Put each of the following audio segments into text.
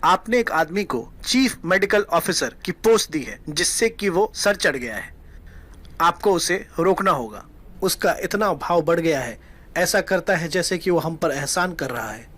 आपने एक आदमी को चीफ मेडिकल ऑफिसर की पोस्ट दी है जिससे कि वो सर चढ़ गया है। आपको उसे रोकना होगा। उसका इतना भाव बढ़ गया है, ऐसा करता है जैसे कि वो हम पर एहसान कर रहा है।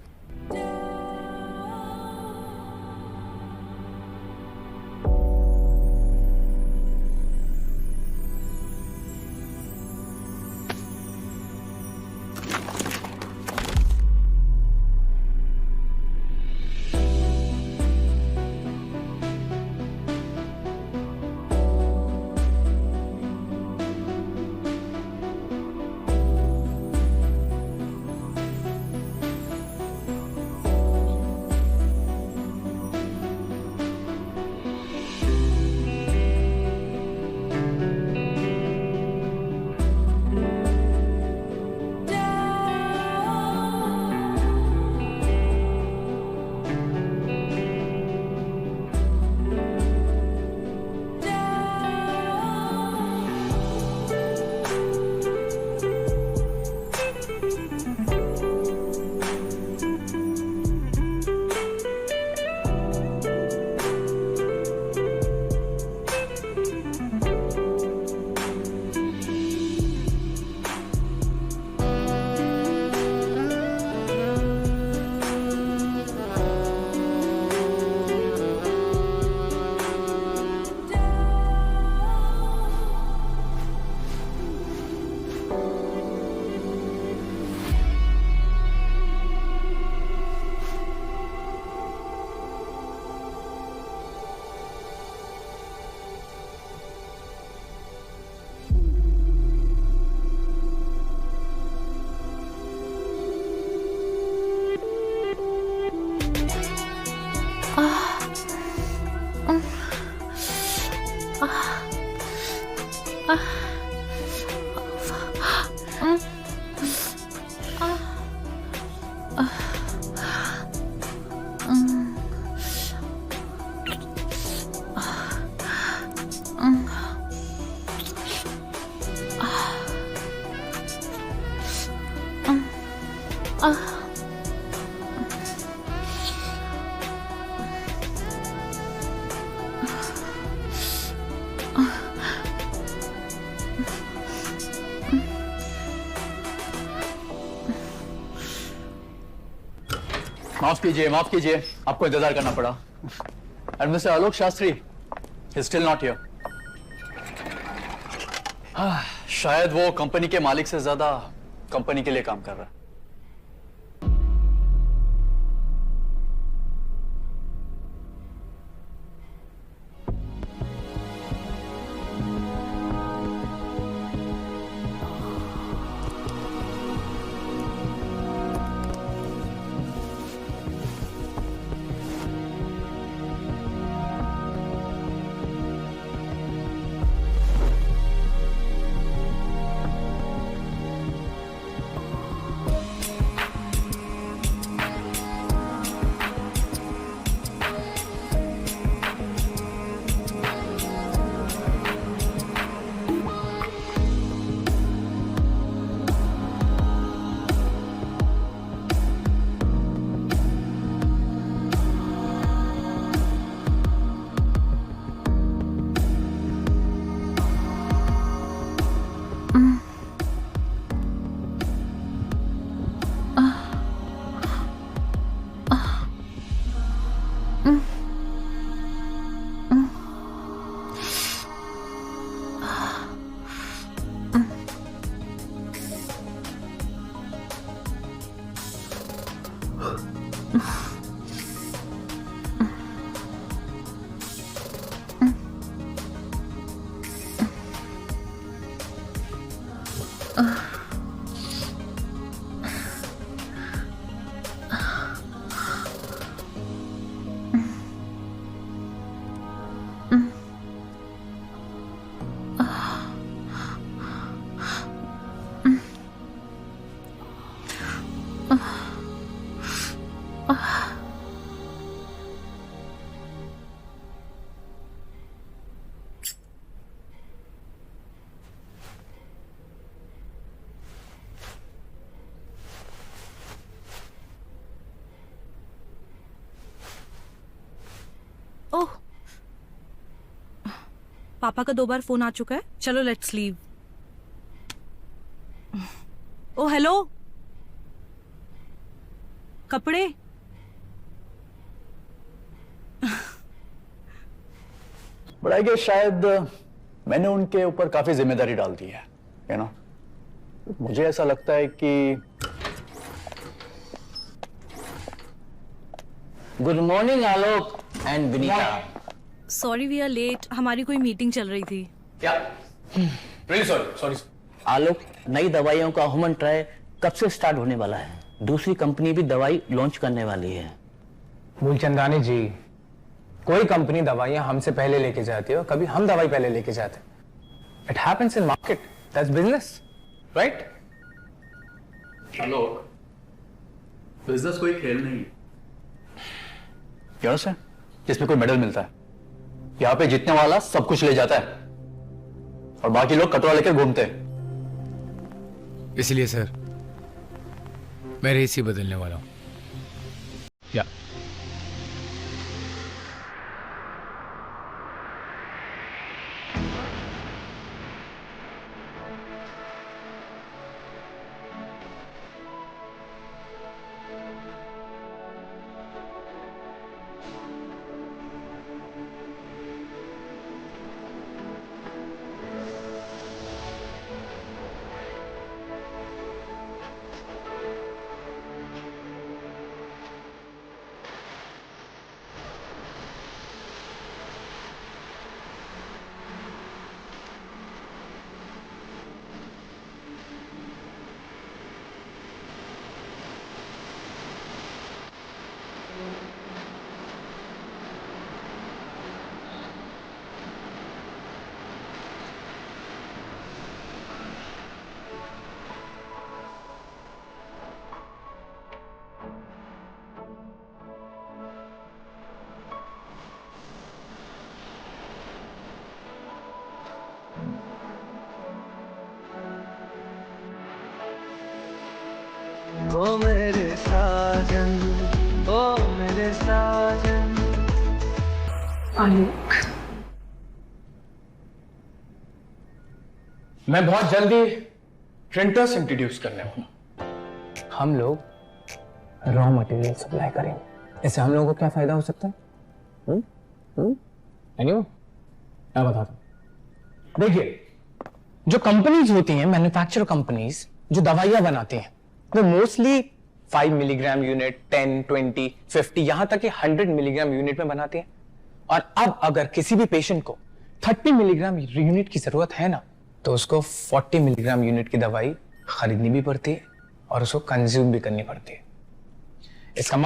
माफ कीजिए, आपको इंतजार करना पड़ा। And mister Alok Shastri is still not here. शायद वो कंपनी के मालिक से ज्यादा कंपनी के लिए काम कर रहा है। पापा का 2 बार फोन आ चुका है, चलो लेट्स लीव। ओ हेलो, कपड़े। बट आई गेस शायद मैंने उनके ऊपर काफी जिम्मेदारी डाल दी है, यू नो। मुझे ऐसा लगता है कि good morning Alok and Vinita. Sorry we are late, हमारी कोई मीटिंग चल रही थी। क्या? Really sorry. आलोक, नई दवाइयों का ह्यूमन ट्रायल कब से स्टार्ट होने वाला है? दूसरी कंपनी भी दवाई लॉन्च करने वाली है। मूलचंदानी जी, कोई कंपनी दवाइयां हमसे पहले लेके जाती है और कभी हम दवाई पहले लेके जाते हैं। It happens in market, that's business, right? Alok, business कोई खेल नहीं है जिसमें कोई मेडल मिलता है। यहां पे जीतने वाला सब कुछ ले जाता है और बाकी लोग कटोरा लेकर घूमते हैं। इसलिए सर मैं रेस ही बदलने वाला हूं। या ओ मेरे साजन, ओ मेरे साजन। आलोक, मैं बहुत जल्दी प्रिंटर्स इंट्रोड्यूस करने वाला। हम लोग रॉ मटेरियल सप्लाई करेंगे। इससे हम लोगों को क्या फायदा हो सकता है? मैं बताता हूं। देखिए, जो कंपनीज होती हैं, मैन्युफैक्चर कंपनीज जो दवाइयां बनाती हैं, वो मोस्टली 5 मिलीग्राम यूनिट, 10, 20, 50, यहां तक कि 100 मिलीग्राम यूनिट में बनाती हैं। और अब अगर किसी भी पेशेंट को 30 मिलीग्राम यूनिट की जरूरत है ना, तो उसको 40 मिलीग्राम यूनिट की दवाई खरीदनी भी पड़ती है और उसको कंज्यूम भी करनी पड़ती है। इसका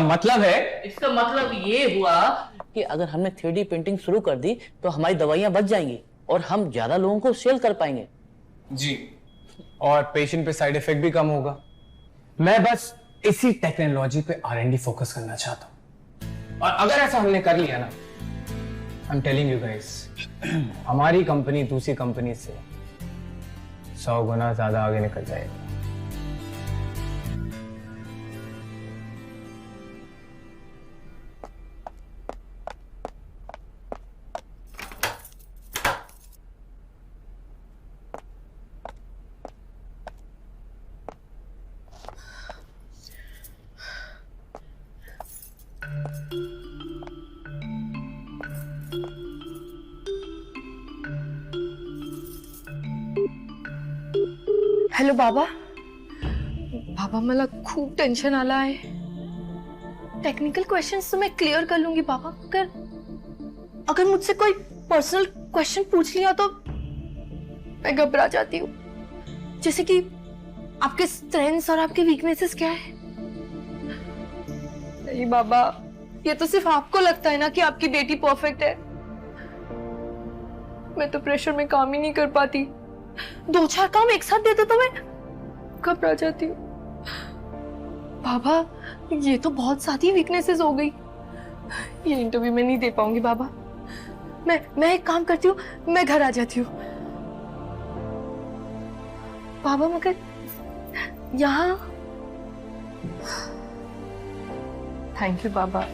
मतलब ये हुआ कि अगर हमने 3D प्रिंटिंग शुरू कर दी तो हमारी दवाइयां बच जाएंगी और हम ज्यादा लोगों को सेल कर पाएंगे। जी, और पेशेंट पे साइड इफेक्ट भी कम होगा। मैं बस इसी टेक्नोलॉजी पे R&D फोकस करना चाहता हूं। और अगर ऐसा हमने कर लिया ना, I am telling you guys, हमारी कंपनी दूसरी कंपनी से 100 गुना ज्यादा आगे निकल जाएगी। हॅलो बाबा, बाबा मला खूप टेन्शन आलं आहे। टेक्निकल क्वेश्चंस तो मैं क्लियर कर लूंगी बाबा, अगर मुझसे कोई पर्सनल क्वेश्चन पूछ लिया तो मैं घबरा जाती हूँ। जैसे कि आपके स्ट्रेंथ्स और आपके वीकनेसेस क्या है? नहीं बाबा, ये तो सिर्फ आपको लगता है ना कि आपकी बेटी परफेक्ट है। मैं तो प्रेशर में काम ही नहीं कर पाती। 2-4 काम एक साथ देते तो मैं घबरा जाती हूँ। बाबा, ये तो बहुत सारी वीकनेसेस हो गई। ये इंटरव्यू में नहीं दे पाऊंगी बाबा। मैं एक काम करती हूँ, मैं घर आ जाती हूँ। बाबा मगर यहाँ, थैंक यू बाबा।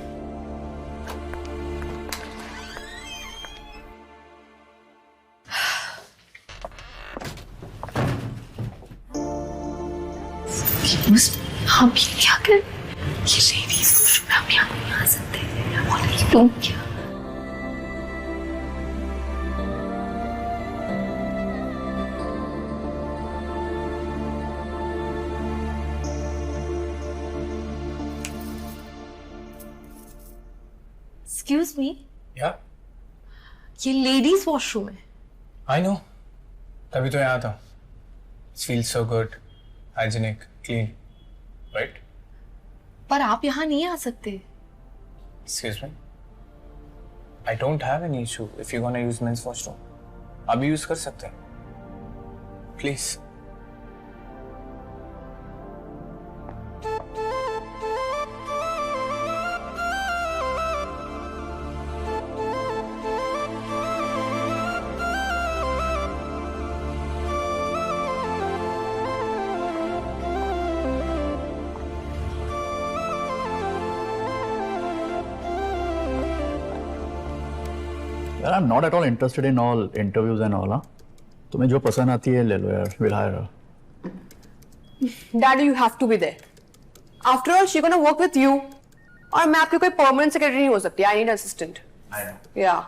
हाँ भी क्या कर ये लेडीज वॉशरूम में हम यहाँ नहीं आ सकते। What are you doing here? Excuse me, या ये लेडीज वॉशरूम है। आई नो, तभी तो यहाँ था। It feels so good, hygienic, clean, right? पर आप यहाँ नहीं आ सकते। Excuse me, I don't have any issue if you gonna use men's washroom. आप भी यूज कर सकते हैं, प्लीज। यार I am not at all interested in all interviews and all. हाँ, तुम्हें जो पसंद आती है ले लो यार, will hire her. Daddy, you have to be there. After all, she's gonna work with you. और मैं आपकी कोई परमानेंट सेक्रेटरी नहीं हो सकती. I need assistant. I know. Yeah.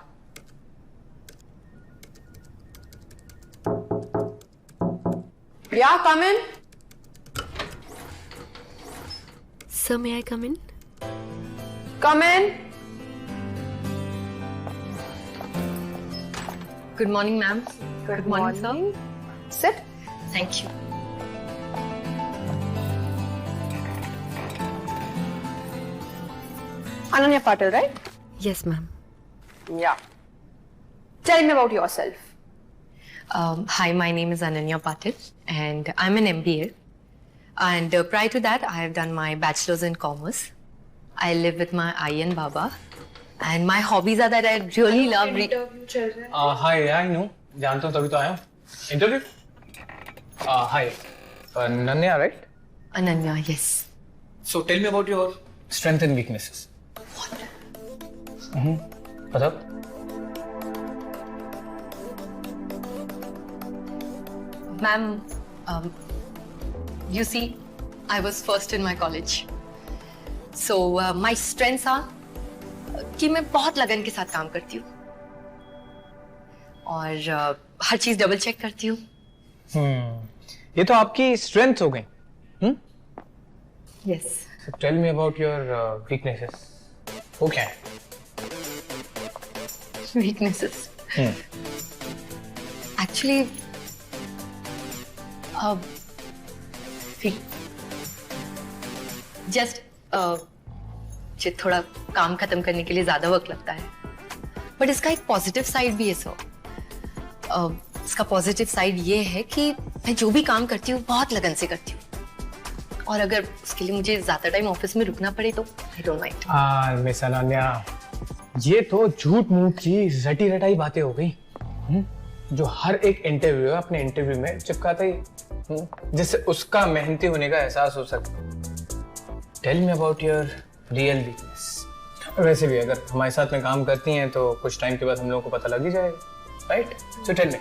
Yeah, come in. Sir, may I come in? Come in. Good morning, ma'am. Good morning, sir. Sit. Thank you. Ananya Patil, right? Yes, ma'am. Yeah. Tell me about yourself. Hi, my name is Ananya Patil, and I'm an MBA. And prior to that, I have done my bachelor's in commerce. I live with my Ai and Baba, and my hobbies are that I really love reading. Hi, I know, जानता हूँ तभी तो आया हूँ। Interview? Hi, नन्या, right? Ananya, yes. So tell me about your strengths and weaknesses. बताओ। Ma'am, you see, I was first in my college. So my strengths are कि मैं बहुत लगन के साथ काम करती हूँ और हर चीज डबल चेक करती हूँ। ये तो आपकी स्ट्रेंथ हो गई। Yes. So tell me about your weaknesses. वो क्या है? Weaknesses. Actually, just मुझे थोड़ा काम खत्म करने के लिए ज्यादा वक्त लगता है, बट इसका एक पॉजिटिव साइड भी है सर। इसका पॉजिटिव साइड ये है कि मैं जो भी काम करती हूँ बहुत लगन से करती हूँ, और अगर उसके लिए मुझे ज्यादा टाइम ऑफिस में रुकना पड़े तो I don't mind. Miss Ananya, ये तो झूठ मूठ की रटी रटाई बातें हो गई जो हर एक इंटरव्यू अपने इंटरव्यू में चिपकाता ही, जिससे उसका मेहनती होने का एहसास हो सके। Tell me about your real weakness. वैसे भी अगर हमारे साथ में काम करती हैं तो कुछ टाइम के बाद हम लोगों को पता लग ही जाएगा, राइट? So tell me.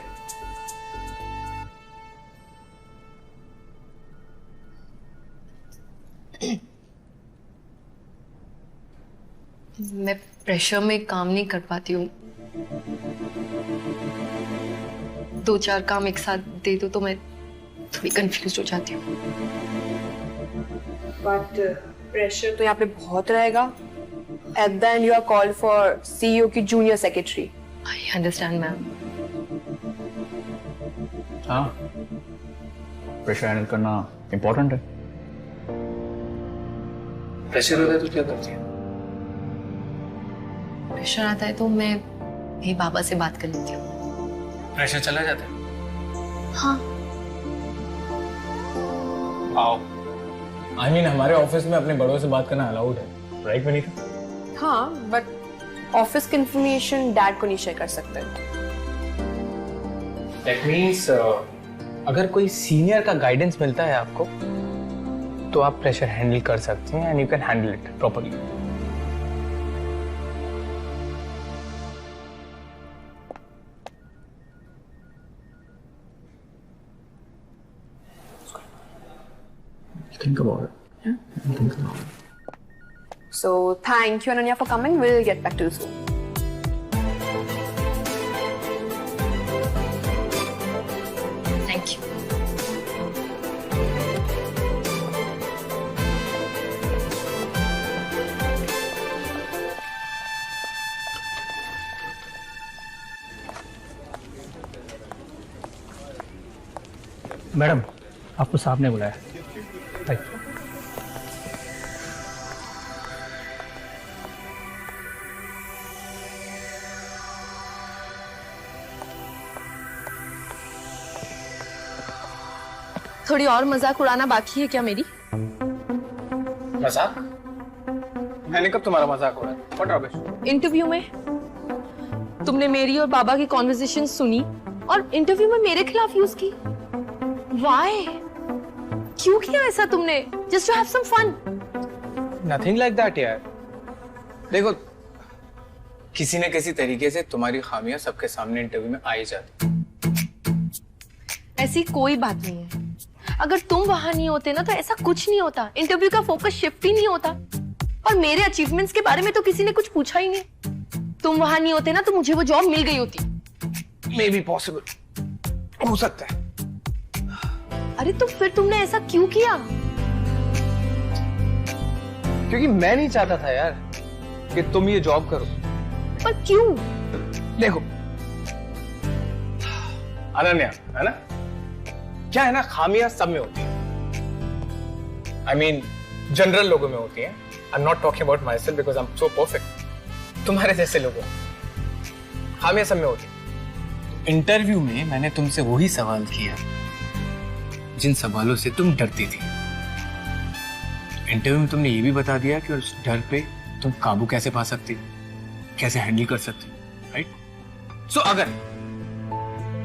मैं प्रेशर में काम नहीं कर पाती हूँ। 2-4 काम एक साथ दे दो तो मैं थोड़ी कंफ्यूज हो जाती हूँ। बट प्रेशर तो यहाँ पे बहुत रहेगा। At the end you are called for CEO की junior secretary. I understand ma'am. हाँ, प्रेशर हैंडल करना इम्पोर्टेंट है। प्रेशर होता है तो क्या करती है? प्रेशर आता है तो मैं मेरे बाबा से बात कर लेती हूँ। प्रेशर चला जाता है? हाँ। आओ। I mean, हमारे ऑफिस में अपने बड़ों से बात करना अलाउड है, राइट विनीता? हाँ, बट ऑफिस की इंफॉर्मेशन डैड को नहीं शेयर कर सकते। That means अगर कोई सीनियर का गाइडेंस मिलता है आपको तो आप प्रेशर हैंडल कर सकते हैं and you can handle it properly. think about it. Think about it. So thank you, Ananya, for coming. We'll get back to you soon. Thank you. Madam, आपको साहब ने बुलाया। थोड़ी और मजाक उड़ाना बाकी है क्या मेरी? मजाक? मैंने कब तुम्हारा मजाक उड़ाया? What rubbish? इंटरव्यू में तुमने मेरी और बाबा की कॉन्वर्सेशन सुनी और इंटरव्यू में मेरे खिलाफ यूज की। Why? क्यों किया ऐसा तुमने? Just to have some fun. Nothing like that यार। देखो, किसी न किसी तरीके से तुम्हारी खामियां सबके सामने इंटरव्यू में आ ही जाती। ऐसी कोई बात नहीं है। अगर तुम वहां नहीं होते ना तो ऐसा कुछ नहीं होता। इंटरव्यू का फोकस शिफ्ट ही नहीं होता। और मेरे अचीवमेंट्स के बारे में तो किसी ने कुछ पूछा ही नहीं। तुम वहां नहीं होते ना तो मुझे वो जॉब मिल गई होती। May be possible। हो सकता है। अरे तो फिर तुमने ऐसा क्यों किया? क्योंकि मैं नहीं चाहता था यार कि तुम ये जॉब करो। पर क्यों? देखो, अनन्या, है ना? क्या है ना, खामियां सब में होती है। I mean, जनरल लोगों में होती है। I'm not talking about myself because I'm so perfect। तुम्हारे जैसे लोगों खामियां सब में होती है। इंटरव्यू में मैंने तुमसे वही सवाल किया जिन सवालों से तुम डरती थी। इंटरव्यू में तुमने ये भी बता दिया कि उस डर पे तुम काबू कैसे पा सकती, कैसे हैंडल कर सकती, राइट? सो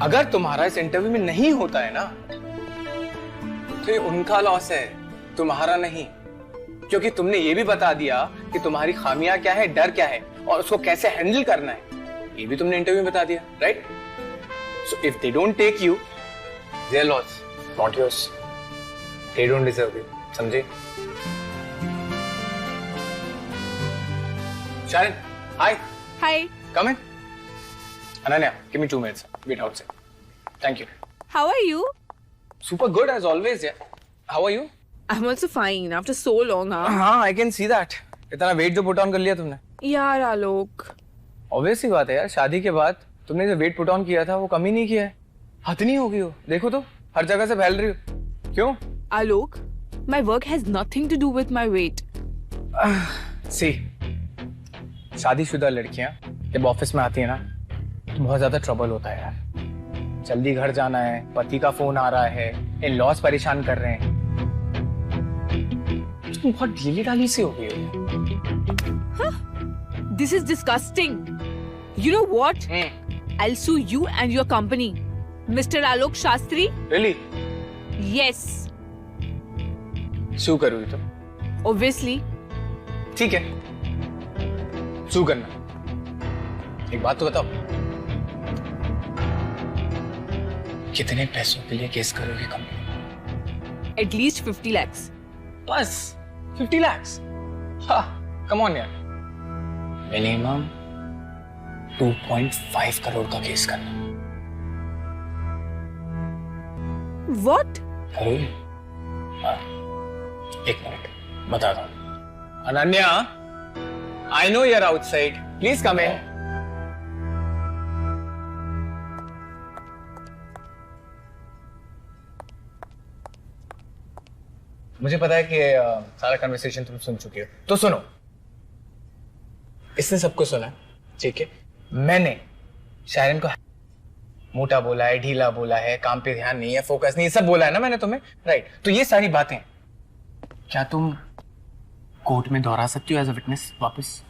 अगर तुम्हारा इस इंटरव्यू में नहीं होता है ना तो ये उनका लॉस है, तुम्हारा नहीं। क्योंकि तुमने ये भी बता दिया कि तुम्हारी खामियां क्या है, डर क्या है और उसको कैसे हैंडल करना है, ये भी तुमने इंटरव्यू में बता दिया, right? So if they don't take you, their loss, not yours. They don't deserve you, समझे? Sharon, hi. Hi, Come in. Ananya, give me 2 minutes. Wait outside. Thank you. how are you? Super good as always, yeah. How are you? I'm also fine after so long, huh? हाँ, I can see that. इतना wait जो put on कर लिया तुमने। यार आलोक, obvious ही बात है यार, शादी के बाद तुमने जो वेट पुट ऑन किया था वो कम ही नहीं किया है। हद नहीं होगी हो, देखो तो हर जगह से फैल रही हो। क्यों? आलोक, my work has nothing to do with my weight. See, शादीशुदा लड़कियां जब ऑफिस में आती है ना तो बहुत ज्यादा ट्रबल होता है यार। जल्दी घर जाना है, पति का फोन आ रहा है, इन लॉस परेशान कर रहे हैं। तुम बहुत ढीली ढाली सी हो गई हो। This is disgusting. You know what? I'll sue you and your company, Mr. Alok Shastri. Really? Yes, सू करोगी तुम? obviously. ठीक है, सू करना। एक बात तो बताओ, कितने पैसों के लिए केस करोगी कंपनी? At least 50 lakhs. बस 50 lakhs? हाँ, कम ऑन यार। मिनिमम 2.5 करोड़ का केस करना। What? करोगी? हाँ, 1 मिनट बता दो। Ananya, I know you're outside. Please come in. मुझे पता है कि सारा कन्वर्सेशन तुम सुन चुकी हो, तो सुनो। इसने सबको सुना है, ठीक है? मैंने शायरन को मोटा बोला है, ढीला बोला है, काम पे ध्यान नहीं है, फोकस नहीं है, सब बोला है ना मैंने तुम्हें, राइट? तो ये सारी बातें क्या तुम कोर्ट में दोहरा सकती हो एज अ विटनेस वापस?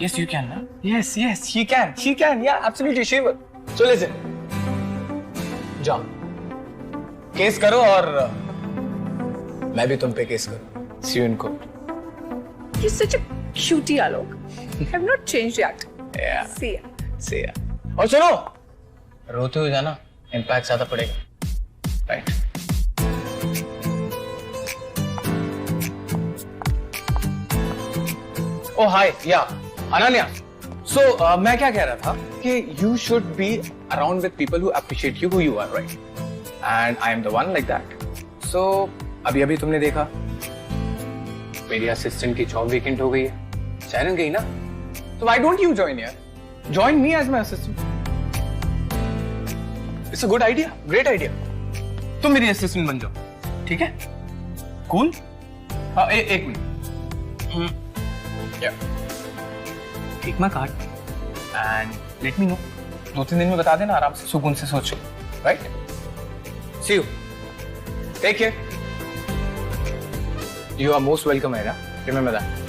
Yes, you can, ना? Yes, yes, she can, yeah, absolutely, she will. So listen, जाओ, केस करो और मैं भी तुम पे केस करूं। See you in court. You're such a cutie, Alok. I've not changed yet. Yeah. See ya. See ya. और सुनो, रोते हो जाना, इम्पैक्ट ज्यादा पड़ेगा, राइट? ओ हाय या अनन्या, सो मैं क्या कह रहा था कि you should be around with people who appreciate you who you are, right? And I am the one like that. So अभी अभी तुमने देखा मेरी असिस्टेंट की जॉब वेकेंट हो गई है, शैरन गई ना, तो व्हाई डोंट यू जॉइन यार? Join me as my assistant. It's a good idea, great idea. तुम मेरी असिस्टेंट बन जाओ, ठीक है? कूल? हाँ, एक minute. Take my card and let me know. 2-3 दिन में बता देना, आराम से सुकून से सोचो, right? See you, take care. You are most welcome, Aira. Remember that.